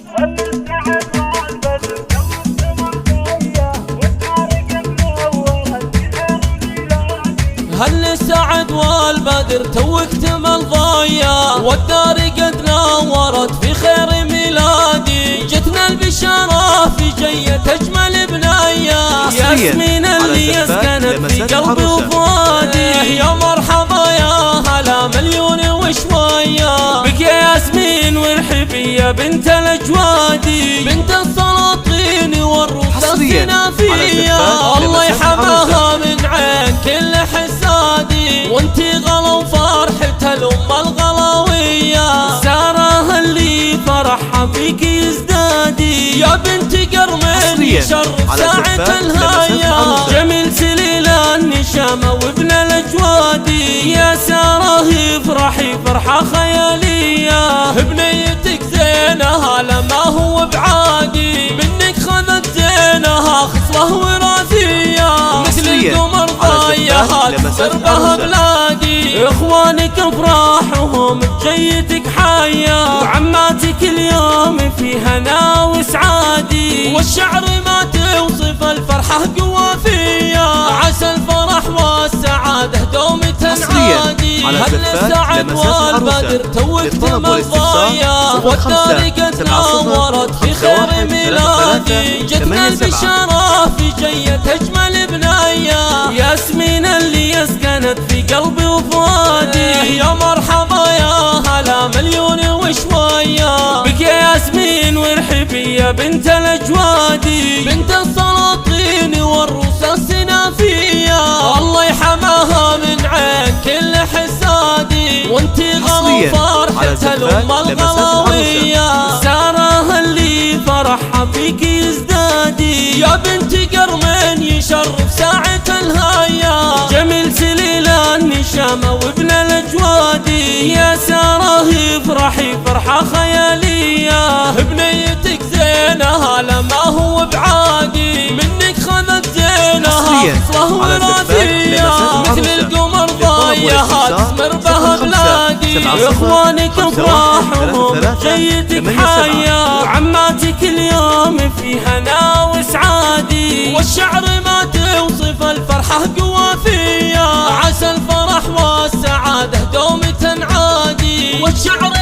هل السعد والبدر توك اكتمل ضيا، والدار قد نورت في خير ميلادي. جتنا البشارة في جية أجمل بنايا، ياسمين اللي يسكنت في قلبي وفؤادي. يا مرحبا يا هلا مليون وشوية بك يا ياسمين، وارحبي يا بنت الأجوادي، بنت السلاطين والروس السنافية. الله يحماها من عين كل حسادي، وانتي غلا وفرحة الأم الغلاوية. سارة اللي فرحها فيك يزدادي، يا بنت قرمين يشرف ساعة الهاية. جميل سليل النشامة وابن الأجوادي، يا سارة افرحي فرحة خيالية. بنيتك زينها لما هو بعادي، منك خذت زينها خصلة وراثية. مثل القمر ضايعها تصير بها بلادي، اخوانك افراحهم بجيتك حية، وعماتك اليوم في هنا وسعادي. والشعر ما توصف الفرحة قوافية، عسى الفرح والسعادة دوم تنعادي. هل السعد والبدر توك اكتمل ضيا، والدار قد نورت في خير ميلادي. جتنا البشارة في جية أجمل بنايا، ياسمين اللي يسكنت في قلبي وفؤادي. يا مرحبا يا هلا مليون وشوية بك يا ياسمين، وارحبي يا بنت الأجوادي، بنت السلاطين والروس السنافية. الله يحماها من عين كل حسادي، وانتي غلا فرحة الأم الغلاوية. سارة اللي فرحها فيك يزدادي، يا بنت قرمين يشرف ساعة الهاية. جميل سليل النشامة وابن الأجوادي، يا سارة افرحي فرحة خيالية. بنيتك زينها لما هو بعادي، منك خذت زينها خصلة وراثية. مثل القمر ضايعها تسمر بها بلادي، اخوانك افراحهم بجيتك حية، وعماتك اليوم في هنا وسعادي. والشعر ما توصف الفرحة قوافية، عسى الفرح والسعادة دوم تنعادي. والشعر